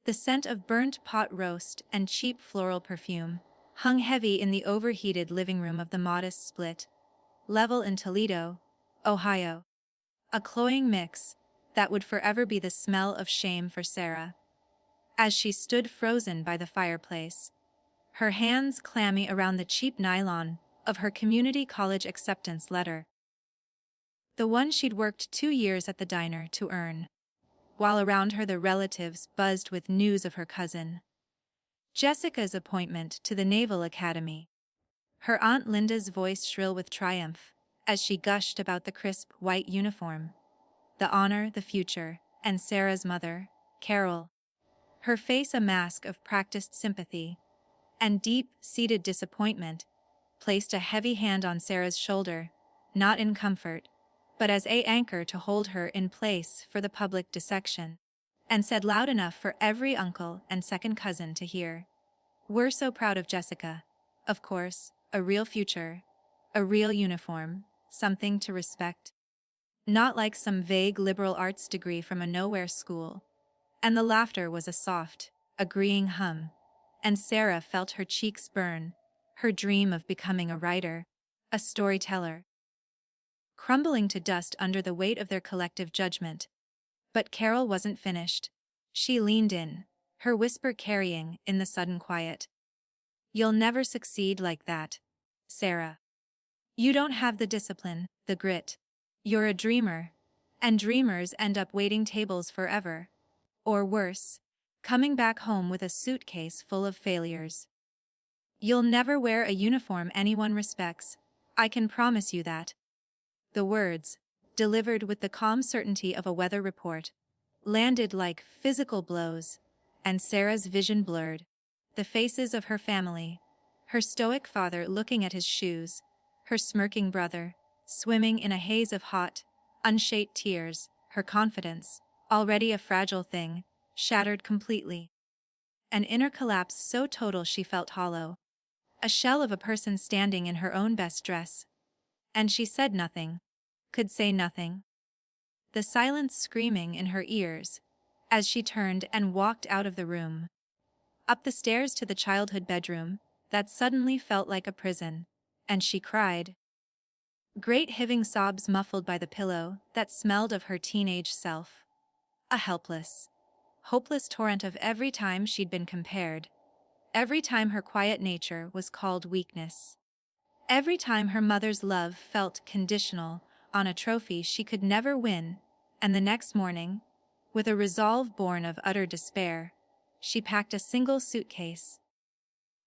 The scent of burnt pot roast and cheap floral perfume hung heavy in the overheated living room of the modest split level in Toledo, Ohio. A cloying mix that would forever be the smell of shame for Sarah. As she stood frozen by the fireplace, her hands clammy around the cheap nylon of her community college acceptance letter. The one she'd worked 2 years at the diner to earn, while around her the relatives buzzed with news of her cousin Jessica's appointment to the Naval Academy. Her Aunt Linda's voice shrill with triumph as she gushed about the crisp white uniform, the honor, the future, and Sarah's mother, Carol. Her face a mask of practiced sympathy and deep-seated disappointment, placed a heavy hand on Sarah's shoulder, not in comfort, but as an anchor to hold her in place for the public dissection, and said loud enough for every uncle and second cousin to hear. "We're so proud of Jessica. Of course, a real future, a real uniform, something to respect. Not like some vague liberal arts degree from a nowhere school." And the laughter was a soft, agreeing hum, and Sarah felt her cheeks burn, her dream of becoming a writer, a storyteller, crumbling to dust under the weight of their collective judgment. But Carol wasn't finished. She leaned in, her whisper carrying in the sudden quiet. "You'll never succeed like that, Sarah. You don't have the discipline, the grit. You're a dreamer, and dreamers end up waiting tables forever. Or worse, coming back home with a suitcase full of failures. You'll never wear a uniform anyone respects, I can promise you that." The words, delivered with the calm certainty of a weather report, landed like physical blows, and Sarah's vision blurred. The faces of her family, her stoic father looking at his shoes, her smirking brother, swimming in a haze of hot, unshaped tears, her confidence, already a fragile thing, shattered completely. An inner collapse so total she felt hollow, a shell of a person standing in her own best dress. And she said nothing, could say nothing. The silence screaming in her ears, as she turned and walked out of the room. Up the stairs to the childhood bedroom, that suddenly felt like a prison, and she cried. Great hiving sobs muffled by the pillow that smelled of her teenage self. A helpless, hopeless torrent of every time she'd been compared. Every time her quiet nature was called weakness. Every time her mother's love felt conditional on a trophy she could never win, and the next morning, with a resolve born of utter despair, she packed a single suitcase,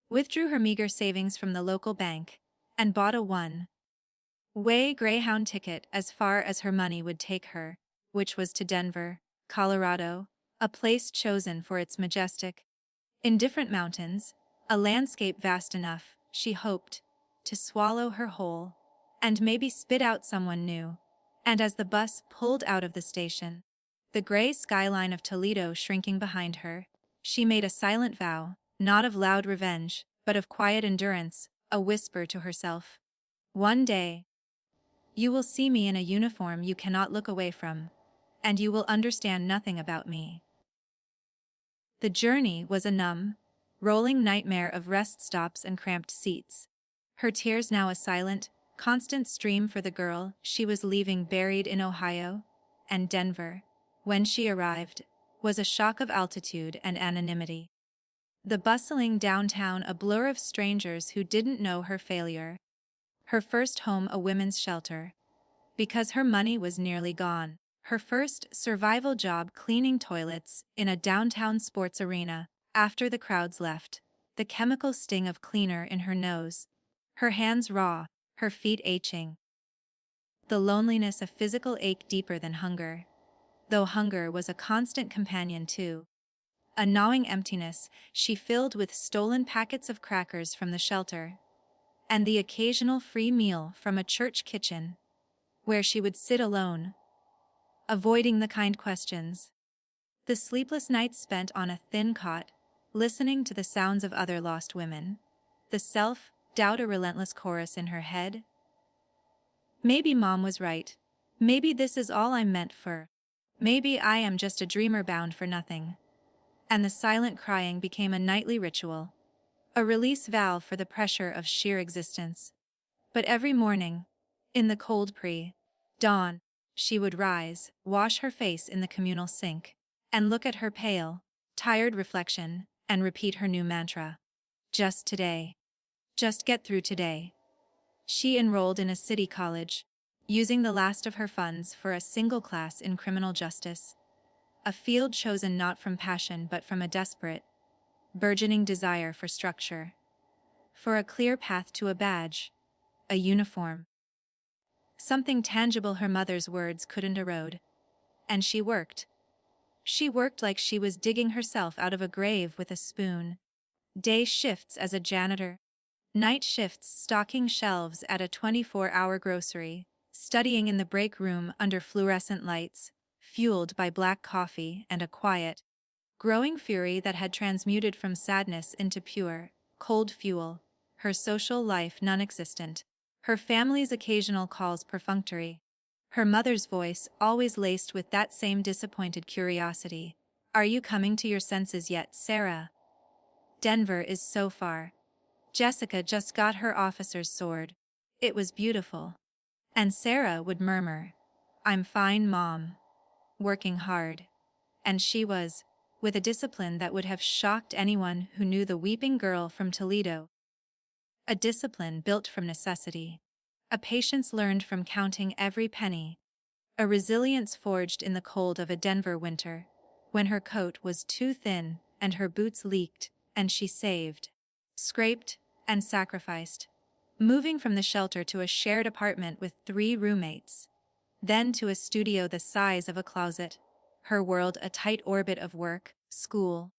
withdrew her meager savings from the local bank, and bought a one-way Greyhound ticket as far as her money would take her, which was to Denver, Colorado, a place chosen for its majestic, indifferent mountains, a landscape vast enough, she hoped, to swallow her whole, and maybe spit out someone new. And as the bus pulled out of the station, the gray skyline of Toledo shrinking behind her, she made a silent vow, not of loud revenge, but of quiet endurance, a whisper to herself. One day, you will see me in a uniform you cannot look away from, and you will understand nothing about me. The journey was a numb, rolling nightmare of rest stops and cramped seats. Her tears now a silent, constant stream for the girl she was leaving buried in Ohio, and Denver, when she arrived, was a shock of altitude and anonymity. The bustling downtown a blur of strangers who didn't know her failure. Her first home a women's shelter, because her money was nearly gone. Her first survival job cleaning toilets in a downtown sports arena, after the crowds left, the chemical sting of cleaner in her nose, her hands raw, her feet aching. The loneliness a physical ache deeper than hunger, though hunger was a constant companion too. A gnawing emptiness she filled with stolen packets of crackers from the shelter, and the occasional free meal from a church kitchen, where she would sit alone, avoiding the kind questions. The sleepless nights spent on a thin cot, listening to the sounds of other lost women. The self-doubt a relentless chorus in her head. Maybe Mom was right. Maybe this is all I'm meant for. Maybe I am just a dreamer bound for nothing. and the silent crying became a nightly ritual, a release valve for the pressure of sheer existence. But every morning, in the cold pre-dawn, she would rise, wash her face in the communal sink, and look at her pale, tired reflection, and repeat her new mantra. Just today. Just get through today. She enrolled in a city college, using the last of her funds for a single class in criminal justice, a field chosen not from passion but from a desperate, burgeoning desire for structure, for a clear path to a badge, a uniform. Something tangible her mother's words couldn't erode. And she worked. She worked like she was digging herself out of a grave with a spoon. Day shifts as a janitor, night shifts stocking shelves at a 24-hour grocery, studying in the break room under fluorescent lights, fueled by black coffee and a quiet, growing fury that had transmuted from sadness into pure, cold fuel, her social life non-existent, her family's occasional calls perfunctory, her mother's voice always laced with that same disappointed curiosity. Are you coming to your senses yet, Sarah? Denver is so far. Jessica just got her officer's sword. It was beautiful. And Sarah would murmur, I'm fine, Mom. Working hard. And she was, with a discipline that would have shocked anyone who knew the weeping girl from Toledo. A discipline built from necessity. A patience learned from counting every penny. A resilience forged in the cold of a Denver winter, when her coat was too thin and her boots leaked, and she saved, scraped, and sacrificed, moving from the shelter to a shared apartment with 3 roommates, then to a studio the size of a closet, her world a tight orbit of work, school,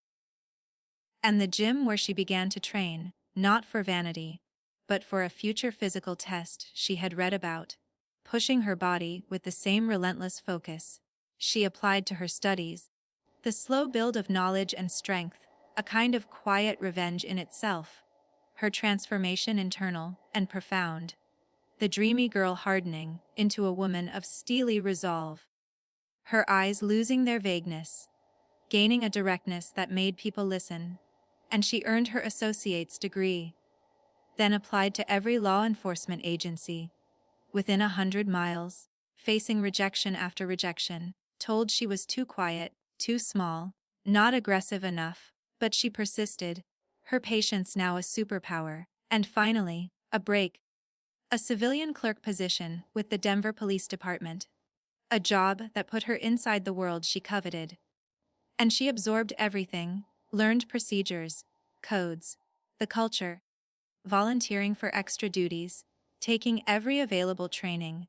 and the gym where she began to train, not for vanity, but for a future physical test she had read about, pushing her body with the same relentless focus she applied to her studies. The slow build of knowledge and strength, a kind of quiet revenge in itself, her transformation internal and profound, the dreamy girl hardening into a woman of steely resolve, her eyes losing their vagueness, gaining a directness that made people listen, and she earned her associate's degree, then applied to every law enforcement agency within 100 miles, facing rejection after rejection, told she was too quiet, too small, not aggressive enough, but she persisted, her patience now a superpower, and finally, a break. A civilian clerk position with the Denver Police Department. A job that put her inside the world she coveted. And she absorbed everything, learned procedures, codes, the culture, volunteering for extra duties, taking every available training,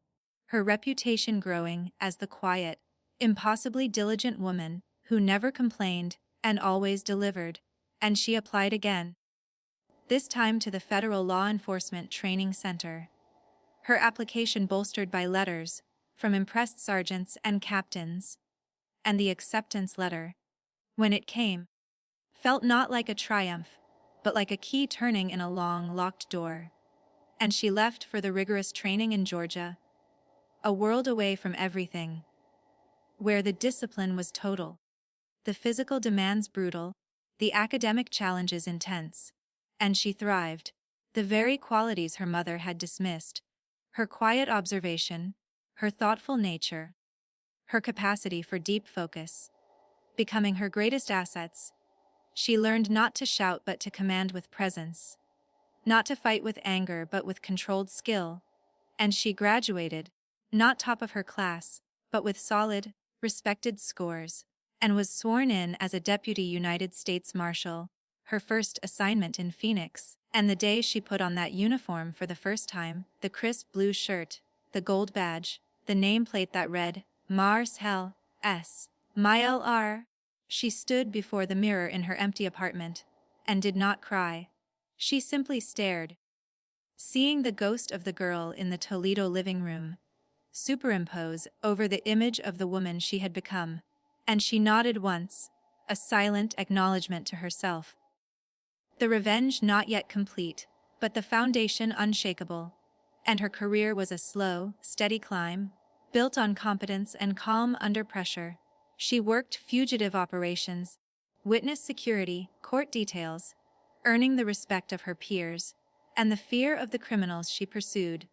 her reputation growing as the quiet, impossibly diligent woman who never complained and always delivered, and she applied again, this time to the Federal Law Enforcement Training Center. Her application bolstered by letters from impressed sergeants and captains, and the acceptance letter, when it came, felt not like a triumph, but like a key turning in a long, locked door. And she left for the rigorous training in Georgia, a world away from everything, where the discipline was total, the physical demands brutal, the academic challenges intense. And she thrived, the very qualities her mother had dismissed, her quiet observation, her thoughtful nature, her capacity for deep focus, becoming her greatest assets. She learned not to shout but to command with presence, not to fight with anger but with controlled skill, and she graduated, not top of her class, but with solid, respected scores, and was sworn in as a Deputy United States Marshal, her first assignment in Phoenix, and the day she put on that uniform for the first time, the crisp blue shirt, the gold badge, the nameplate that read, Marshal, S. MyLR. She stood before the mirror in her empty apartment, and did not cry. She simply stared, seeing the ghost of the girl in the Toledo living room superimpose over the image of the woman she had become, and she nodded once, a silent acknowledgement to herself. The revenge not yet complete, but the foundation unshakable, and her career was a slow, steady climb, built on competence and calm under pressure. She worked fugitive operations, witness security, court details, earning the respect of her peers, and the fear of the criminals she pursued.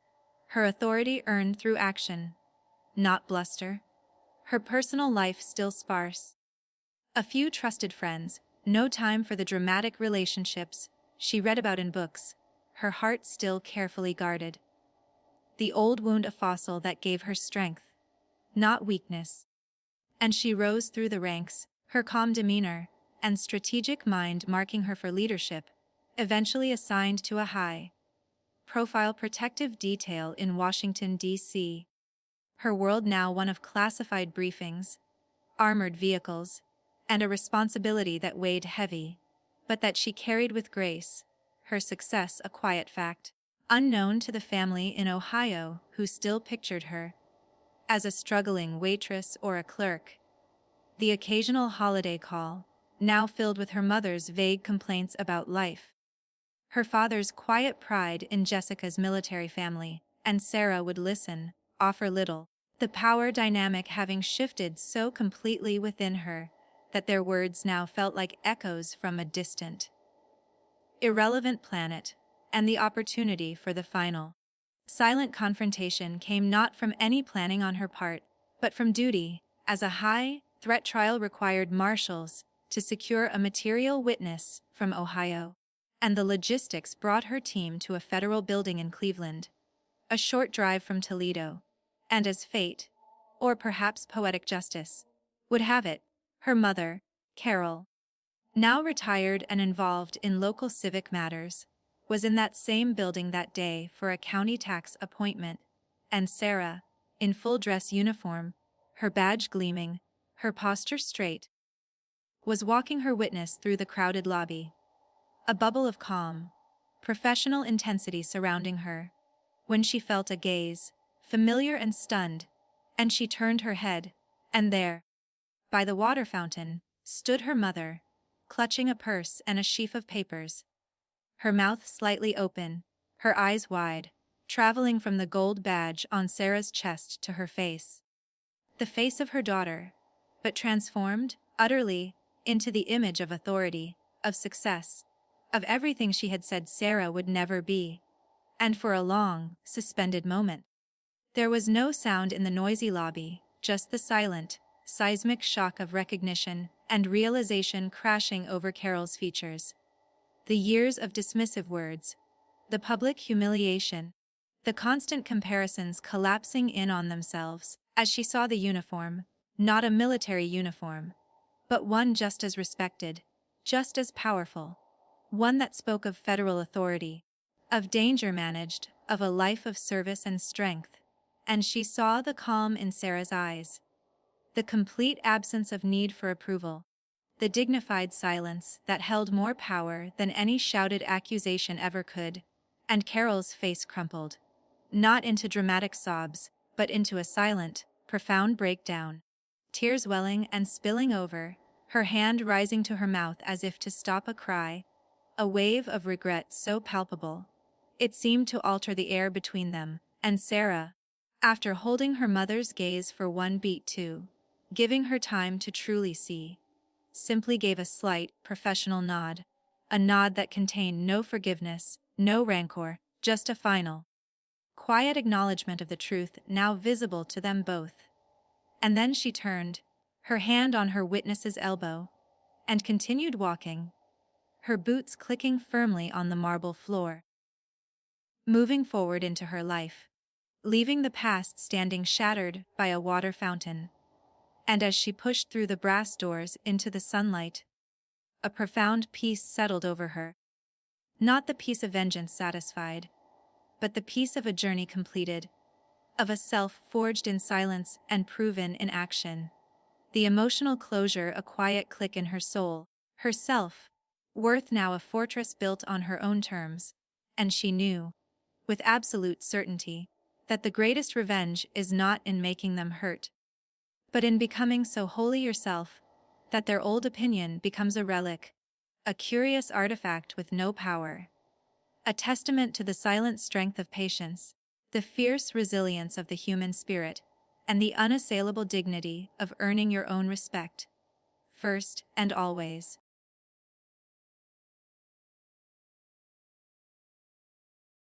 Her authority earned through action, not bluster. Her personal life still sparse. A few trusted friends, no time for the dramatic relationships she read about in books, her heart still carefully guarded. The old wound a fossil that gave her strength, not weakness. And she rose through the ranks, her calm demeanor and strategic mind marking her for leadership, eventually assigned to a high-profile protective detail in Washington, D.C. Her world now one of classified briefings, armored vehicles, and a responsibility that weighed heavy, but that she carried with grace, her success a quiet fact, unknown to the family in Ohio who still pictured her as a struggling waitress or a clerk. The occasional holiday call, now filled with her mother's vague complaints about life, her father's quiet pride in Jessica's military family, and Sarah would listen, offer little, the power dynamic having shifted so completely within her that their words now felt like echoes from a distant, irrelevant planet, and the opportunity for the final, silent confrontation came not from any planning on her part, but from duty, as a high-threat trial required marshals to secure a material witness from Ohio, and the logistics brought her team to a federal building in Cleveland, a short drive from Toledo, and as fate, or perhaps poetic justice, would have it, her mother, Carol, now retired and involved in local civic matters, was in that same building that day for a county tax appointment, and Sarah, in full dress uniform, her badge gleaming, her posture straight, was walking her witness through the crowded lobby. A bubble of calm, professional intensity surrounding her, when she felt a gaze, familiar and stunned, and she turned her head, and there, by the water fountain, stood her mother, clutching a purse and a sheaf of papers, her mouth slightly open, her eyes wide, traveling from the gold badge on Sarah's chest to her face. The face of her daughter, but transformed, utterly, into the image of authority, of success, of everything she had said Sarah would never be. And for a long, suspended moment, there was no sound in the noisy lobby, just the silent, seismic shock of recognition and realization crashing over Carol's features. The years of dismissive words, the public humiliation, the constant comparisons collapsing in on themselves as she saw the uniform, not a military uniform, but one just as respected, just as powerful, one that spoke of federal authority, of danger managed, of a life of service and strength. And she saw the calm in Sarah's eyes, the complete absence of need for approval, the dignified silence that held more power than any shouted accusation ever could, and Carol's face crumpled, not into dramatic sobs, but into a silent, profound breakdown, tears welling and spilling over, her hand rising to her mouth as if to stop a cry, a wave of regret so palpable, it seemed to alter the air between them, and Sarah, after holding her mother's gaze for one beat too, giving her time to truly see, simply gave a slight, professional nod, a nod that contained no forgiveness, no rancor, just a final, quiet acknowledgement of the truth now visible to them both. And then she turned, her hand on her witness's elbow, and continued walking, her boots clicking firmly on the marble floor, moving forward into her life, leaving the past standing shattered by a water fountain. And as she pushed through the brass doors into the sunlight, a profound peace settled over her. Not the peace of vengeance satisfied, but the peace of a journey completed, of a self forged in silence and proven in action. The emotional closure a quiet click in her soul, herself, worth now a fortress built on her own terms, and she knew, with absolute certainty, that the greatest revenge is not in making them hurt, but in becoming so wholly yourself that their old opinion becomes a relic, a curious artifact with no power, a testament to the silent strength of patience, the fierce resilience of the human spirit, and the unassailable dignity of earning your own respect. first and always.